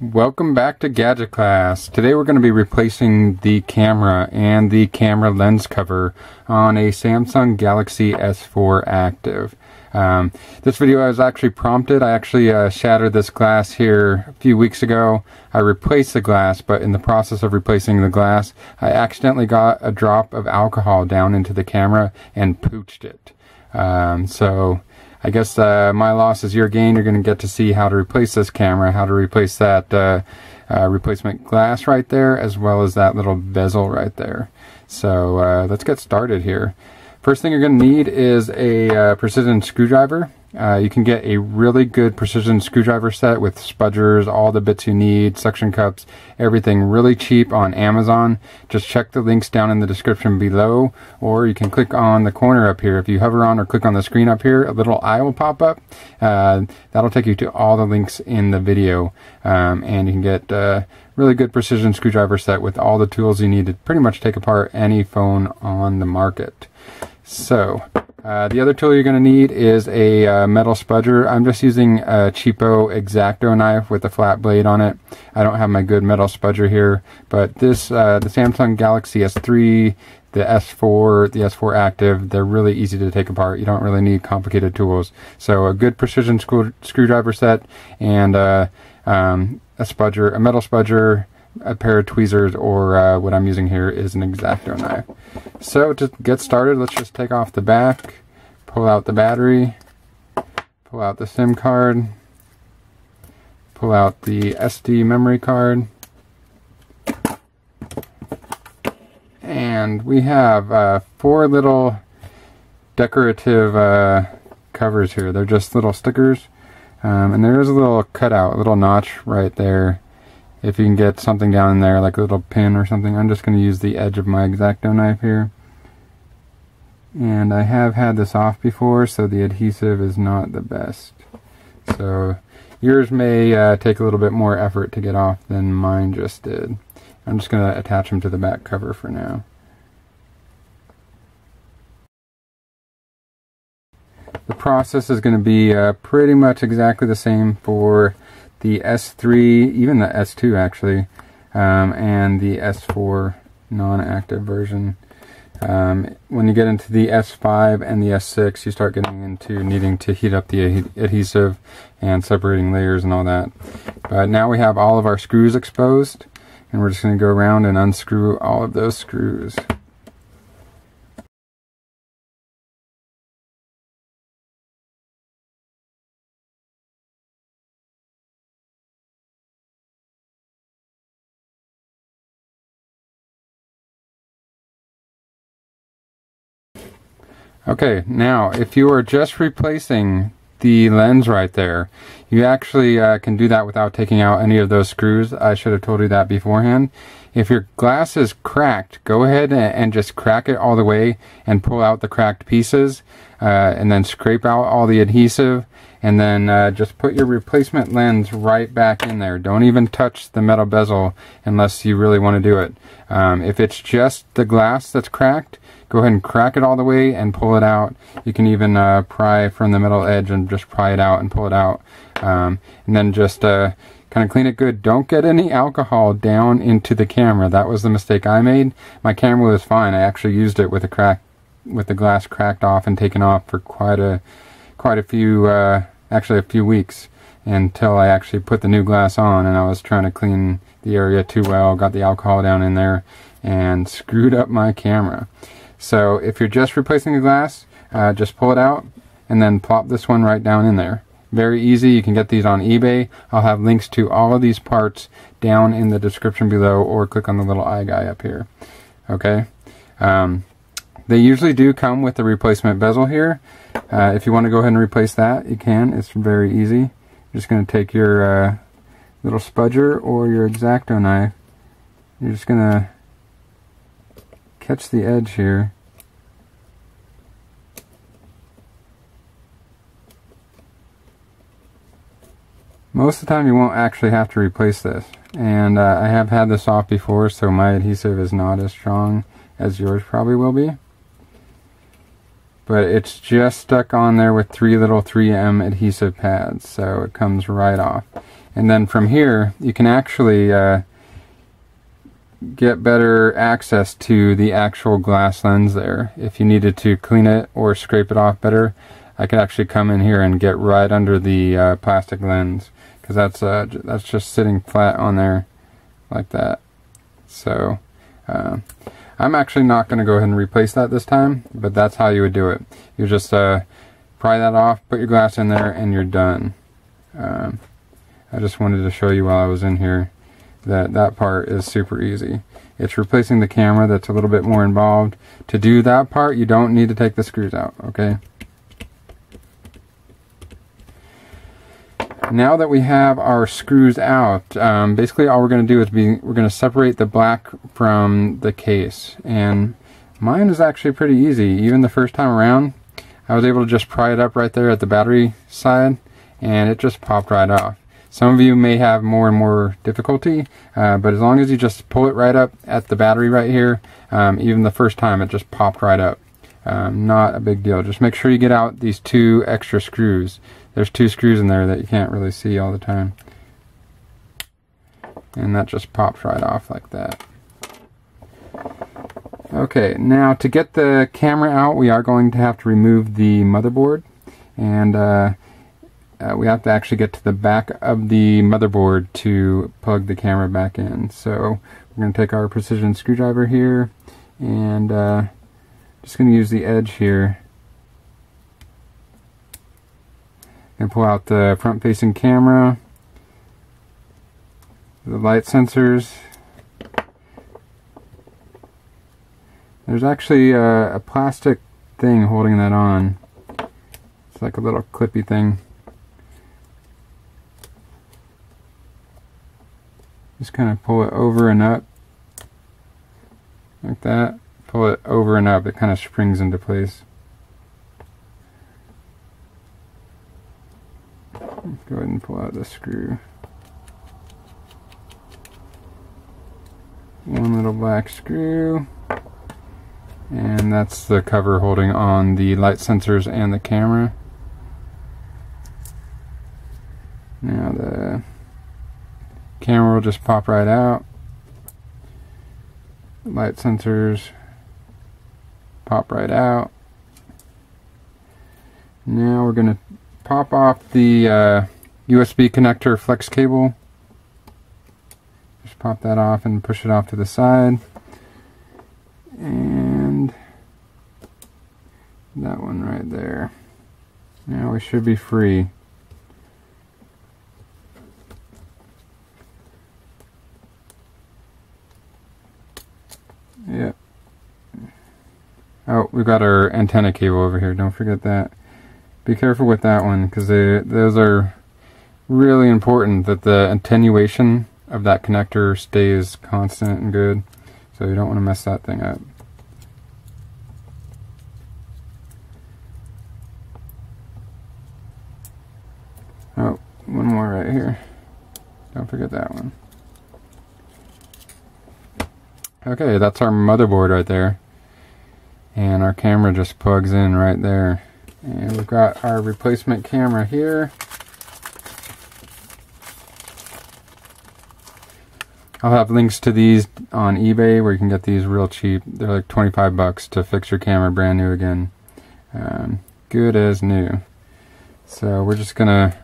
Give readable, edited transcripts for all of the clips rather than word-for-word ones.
Welcome back to GadgetClass. Today we're going to be replacing the camera and the camera lens cover on a Samsung Galaxy S4 Active. This video I was actually prompted. I actually shattered this glass here a few weeks ago. I replaced the glass, but in the process of replacing the glass, I accidentally got a drop of alcohol down into the camera and pooched it. So I guess my loss is your gain. You're going to get to see how to replace this camera, how to replace that replacement glass right there, as well as that little bezel right there. So let's get started here. First thing you're going to need is a precision screwdriver. You can get a really good precision screwdriver set with spudgers, all the bits you need, suction cups, everything really cheap on Amazon. Just check the links down in the description below, or you can click on the corner up here. If you hover on or click on the screen up here, a little eye will pop up. That'll take you to all the links in the video, and you can get a really good precision screwdriver set with all the tools you need to pretty much take apart any phone on the market. So the other tool you're going to need is a metal spudger. I'm just using a cheapo X-Acto knife with a flat blade on it. I don't have my good metal spudger here, but this the Samsung Galaxy S3, the S4, the S4 Active, they're really easy to take apart. You don't really need complicated tools. So a good precision screwdriver set and a spudger, a metal spudger, a pair of tweezers, or what I'm using here is an X-Acto knife. So to get started, let's just take off the back, pull out the battery, pull out the SIM card, pull out the SD memory card, and we have 4 little decorative covers here. They're just little stickers, and there is a little cutout, a little notch right there. If you can get something down in there, like a little pin or something. I'm just going to use the edge of my X-Acto knife here. And I have had this off before, so the adhesive is not the best. So yours may take a little bit more effort to get off than mine just did. I'm just going to attach them to the back cover for now. The process is going to be pretty much exactly the same for the S3, even the S2 actually, and the S4 non-active version. When you get into the S5 and the S6, you start getting into needing to heat up the adhesive and separating layers and all that. But now we have all of our screws exposed, and we're just going to go around and unscrew all of those screws. Okay, now if you are just replacing the lens right there, you actually can do that without taking out any of those screws. I should have told you that beforehand. If your glass is cracked, go ahead and just crack it all the way and pull out the cracked pieces, and then scrape out all the adhesive, and then just put your replacement lens right back in there. Don't even touch the metal bezel unless you really want to do it. If it's just the glass that's cracked, go ahead and crack it all the way and pull it out. You can even pry from the metal edge and just pry it out and pull it out. And then just kind of clean it good. Don't get any alcohol down into the camera. That was the mistake I made. My camera was fine. I actually used it with the glass cracked off and taken off for quite a few, actually a few weeks, until I actually put the new glass on, and I was trying to clean the area too well, got the alcohol down in there, and screwed up my camera. So if you're just replacing the glass, just pull it out and then plop this one right down in there. Very easy. You can get these on eBay. I'll have links to all of these parts down in the description below, or click on the little eye guy up here. Okay. They usually do come with the replacement bezel here. If you want to go ahead and replace that, you can. It's very easy. You're just going to take your little spudger or your X-Acto knife. You're just going to catch the edge here. Most of the time you won't actually have to replace this, and I have had this off before, so my adhesive is not as strong as yours probably will be. but it's just stuck on there with 3 little 3M adhesive pads, so it comes right off. And then from here, you can actually get better access to the actual glass lens there. If you needed to clean it or scrape it off better, I could actually come in here and get right under the plastic lens, because that's just sitting flat on there like that. So I'm actually not going to go ahead and replace that this time, but that's how you would do it. You just pry that off, put your glass in there, and you're done. I just wanted to show you while I was in here that that part is super easy. It's replacing the camera that's a little bit more involved. To do that part, you don't need to take the screws out, okay? Now that we have our screws out, basically all we're going to do is we're going to separate the black from the case. And mine is actually pretty easy. Even the first time around, I was able to just pry it up right there at the battery side, and it just popped right off. Some of you may have more and more difficulty, but as long as you just pull it right up at the battery right here, even the first time it just popped right up. Not a big deal. Just make sure you get out these 2 extra screws. There's 2 screws in there that you can't really see all the time. And that just pops right off like that. Okay, now to get the camera out, we are going to have to remove the motherboard. And we have to actually get to the back of the motherboard to plug the camera back in. So we're going to take our precision screwdriver here, and just going to use the edge here and pull out the front-facing camera, the light sensors. There's actually a plastic thing holding that on. It's like a little clippy thing. Just kind of pull it over and up like that. Pull it over and up, it kind of springs into place. Let's go ahead and pull out the screw. One little black screw, and that's the cover holding on the light sensors and the camera. Now the camera will just pop right out. Light sensors pop right out. Now we're going to pop off the USB connector flex cable. Just pop that off and push it off to the side. And that one right there. Now we should be free. Yep. Oh, we've got our antenna cable over here. Don't forget that. Be careful with that one, because those are really important, that the attenuation of that connector stays constant and good. So you don't want to mess that thing up. Oh, one more right here. Don't forget that one. Okay, that's our motherboard right there. And our camera just plugs in right there. And we've got our replacement camera here. I'll have links to these on eBay where you can get these real cheap. They're like 25 bucks to fix your camera brand new again. Good as new. So we're just gonna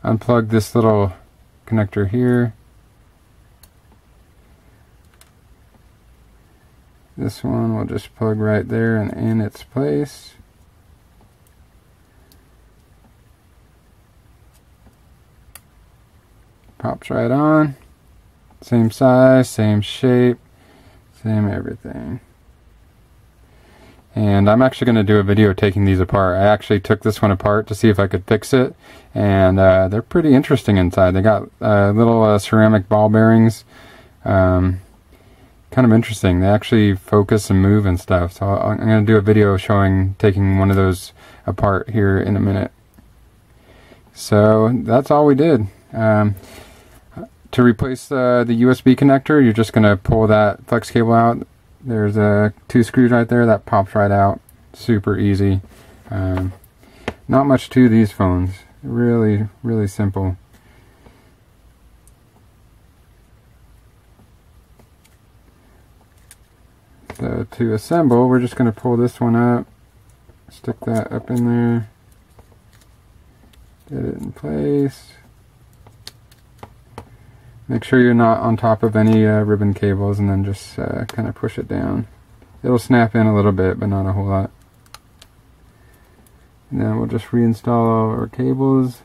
unplug this little connector here. This one will just plug right there and in its place. Pops right on. Same size, same shape, same everything. And I'm actually going to do a video taking these apart. I actually took this one apart to see if I could fix it, and they're pretty interesting inside. They got little ceramic ball bearings. Kind of interesting. They actually focus and move and stuff. So I'm going to do a video showing taking one of those apart here in a minute. So that's all we did. To replace the USB connector, you're just going to pull that flex cable out. There's 2 screws right there that pops right out. Super easy. Not much to these phones. Really, really simple. to assemble, we're just going to pull this one up, stick that up in there, get it in place. Make sure you're not on top of any ribbon cables, and then just kind of push it down. It'll snap in a little bit, but not a whole lot. And then we'll just reinstall all our cables.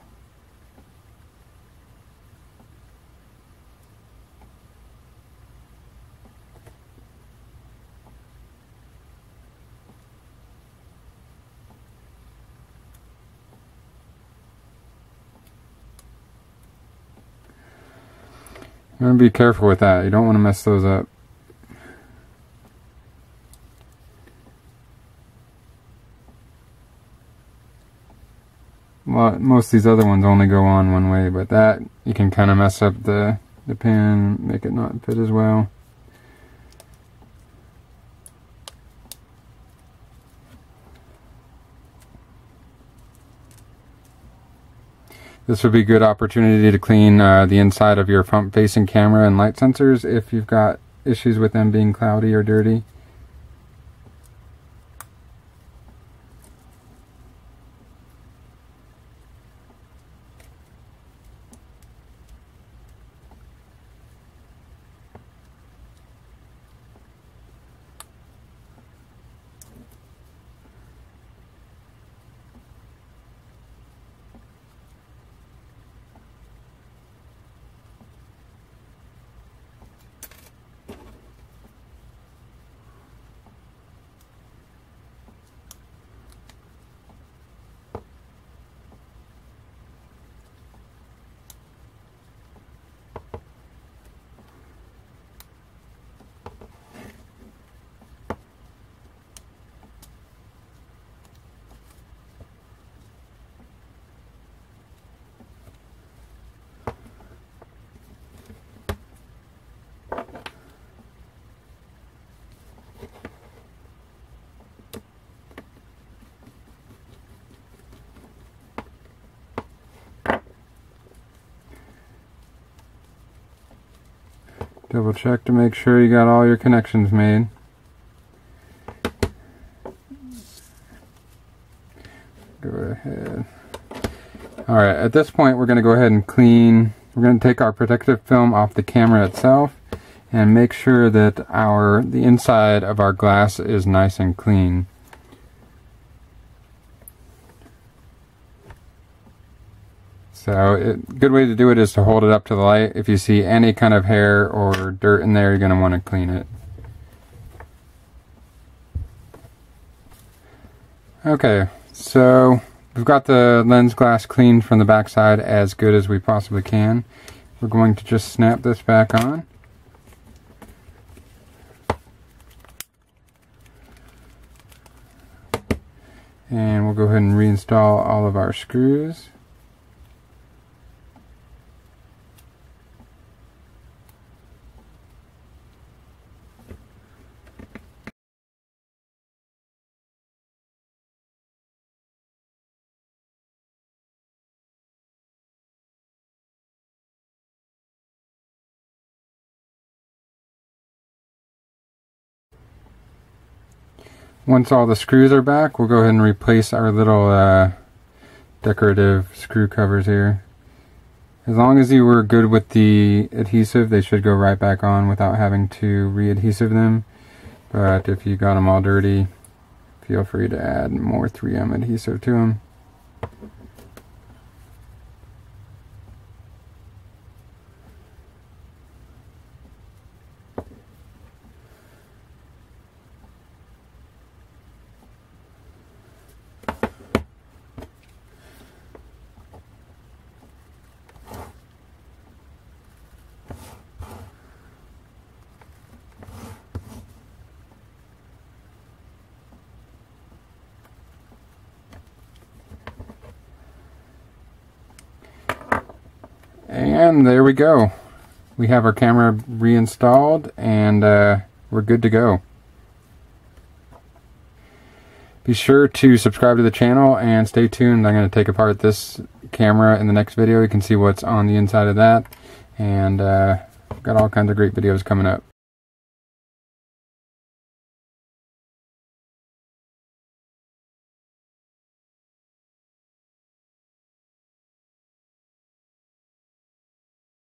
You want to be careful with that. You don't want to mess those up. Well, most of these other ones only go on one way, but that you can kind of mess up the pin, make it not fit as well. This would be a good opportunity to clean the inside of your front-facing camera and light sensors if you've got issues with them being cloudy or dirty. Double check to make sure you got all your connections made. Go ahead. Alright, at this point we're going to go ahead and clean. We're going to take our protective film off the camera itself and make sure that the inside of our glass is nice and clean. So a good way to do it is to hold it up to the light. If you see any kind of hair or dirt in there, you're going to want to clean it. Okay, so we've got the lens glass cleaned from the back side as good as we possibly can. We're going to just snap this back on. And we'll go ahead and reinstall all of our screws. Once all the screws are back, we'll go ahead and replace our little decorative screw covers here. As long as you were good with the adhesive, they should go right back on without having to re-adhesive them. But if you got them all dirty, feel free to add more 3M adhesive to them. And there we go. We have our camera reinstalled, and we're good to go. Be sure to subscribe to the channel and stay tuned. I'm going to take apart this camera in the next video. You can see what's on the inside of that, and got all kinds of great videos coming up.